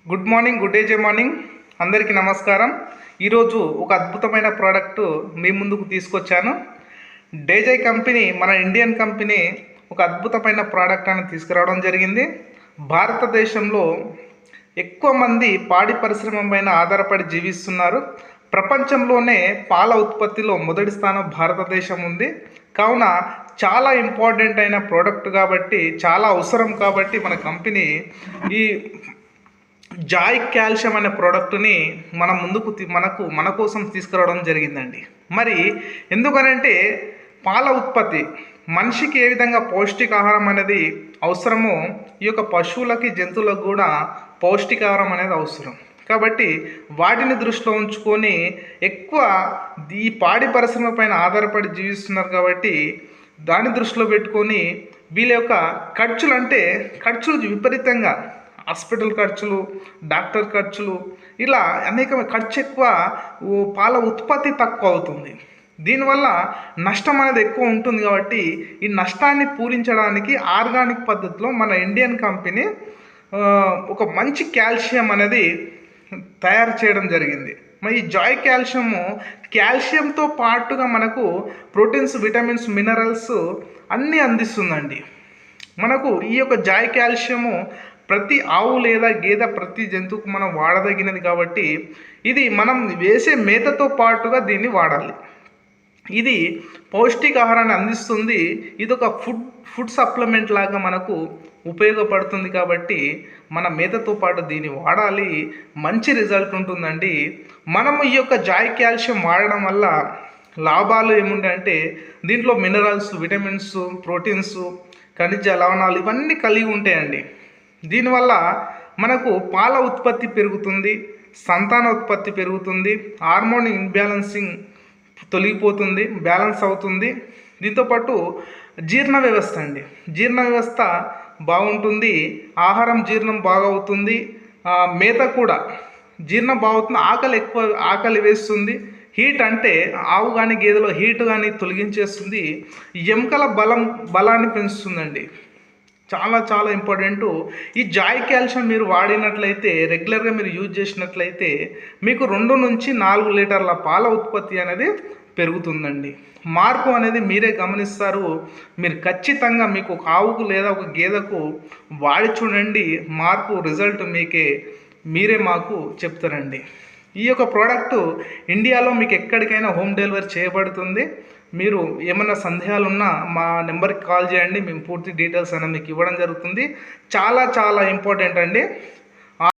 Good morning, good day, జై morning. అందరికీ నమస్కారం. ఈరోజు ఒక అద్భుతమైన ప్రోడక్ట్ మీ ముందుకు తీసుకొచ్చాను. డేజై కంపెనీ, మన ఇండియన్ కంపెనీ ఒక అద్భుతమైన ప్రోడక్ట్ అని తీసుకురావడం జరిగింది. భారతదేశంలో ఎక్కువ మంది పాడి పరిశ్రమ పైన ఆధారపడి జీవిస్తున్నారు. ప్రపంచంలోనే పాల ఉత్పత్తిలో మొదటి స్థానం భారతదేశం ఉంది. కావున చాలా ఇంపార్టెంట్ అయిన ప్రోడక్ట్ కాబట్టి, చాలా అవసరం కాబట్టి మన కంపెనీ ఈ జాయ్ కాల్షియం అనే ప్రోడక్ట్ని మన కోసం తీసుకురావడం జరిగిందండి. మరి ఎందుకనంటే పాల ఉత్పత్తి మనిషికి ఏ విధంగా పౌష్టికాహారం అనేది అవసరమో ఈ యొక్క పశువులకి, జంతువులకు కూడా పౌష్టికాహారం అనేది అవసరం. కాబట్టి వాటిని దృష్టిలో ఉంచుకొని ఎక్కువ ఈ పాడి పరిశ్రమ పైన ఆధారపడి జీవిస్తున్నారు. కాబట్టి దాన్ని దృష్టిలో పెట్టుకొని వీళ్ళ యొక్క ఖర్చులు విపరీతంగా, హాస్పిటల్ ఖర్చులు, డాక్టర్ ఖర్చులు, ఇలా అనేక ఖర్చు ఎక్కువ, పాల ఉత్పత్తి తక్కువ అవుతుంది. దీనివల్ల నష్టం అనేది ఎక్కువ ఉంటుంది. కాబట్టి ఈ నష్టాన్ని పూరించడానికి ఆర్గానిక్ పద్ధతిలో మన ఇండియన్ కంపెనీ ఒక మంచి కాల్షియం అనేది తయారు చేయడం జరిగింది. మరి ఈ జాయ్ కాల్షియంతో పాటుగా మనకు ప్రోటీన్స్, విటమిన్స్, మినరల్స్ అన్నీ అందిస్తుందండి. మనకు ఈ యొక్క జాయ్ కాల్షియము ప్రతి ఆవు లేదా గేదె, ప్రతి జంతువుకు మనం వాడదగినది. కాబట్టి ఇది మనం వేసే మేతతో పాటుగా దీన్ని వాడాలి. ఇది పౌష్టికాహారాన్ని అందిస్తుంది. ఇది ఒక ఫుడ్ సప్లిమెంట్ లాగా మనకు ఉపయోగపడుతుంది. కాబట్టి మన మేతతో పాటు దీన్ని వాడాలి. మంచి రిజల్ట్ ఉంటుందండి. మనము ఈ యొక్క జాయ్ కాల్షియం వాడడం వల్ల లాభాలు ఏముంటాయంటే దీంట్లో మినరల్స్, విటమిన్స్, ప్రోటీన్స్, ఖనిజ లవణాలు ఇవన్నీ కలిగి ఉంటాయండి. దీనివల్ల మనకు పాల ఉత్పత్తి పెరుగుతుంది, సంతానోత్పత్తి పెరుగుతుంది, హార్మోన్ ఇన్బ్యాలెన్సింగ్ తొలగిపోతుంది, బ్యాలెన్స్ అవుతుంది. దీంతోపాటు జీర్ణ వ్యవస్థ బాగుంటుంది, ఆహారం జీర్ణం బాగా అవుతుంది, మేత కూడా జీర్ణం బాగుతుంది, ఆకలి వేస్తుంది. హీట్ అంటే ఆవు కానీ గేదెలో హీట్ కానీ తొలగించేస్తుంది, ఎముకల బలాన్ని పెంచుతుందండి. చాలా చాలా ఇంపార్టెంటు. ఈ జాయ్ కాల్షియం మీరు వాడినట్లయితే, రెగ్యులర్గా మీరు యూజ్ చేసినట్లయితే మీకు 2 నుంచి 4 లీటర్ల పాల ఉత్పత్తి అనేది పెరుగుతుందండి. మార్పు అనేది మీరే గమనిస్తారు. మీరు ఖచ్చితంగా మీకు ఒక ఆవుకు లేదా ఒక గేదెకు వాడి చూడండి, మార్పు రిజల్ట్ మీరే మాకు చెప్తారండి. ఈ యొక్క ప్రోడక్టు ఇండియాలో మీకు ఎక్కడికైనా హోమ్ డెలివరీ చేయబడుతుంది. మీరు ఏమన్నా సందేహాలున్నా మా నెంబర్కి కాల్ చేయండి. మేము పూర్తి డీటెయిల్స్ అనేది మీకు ఇవ్వడం జరుగుతుంది. చాలా చాలా ఇంపార్టెంట్ అండి.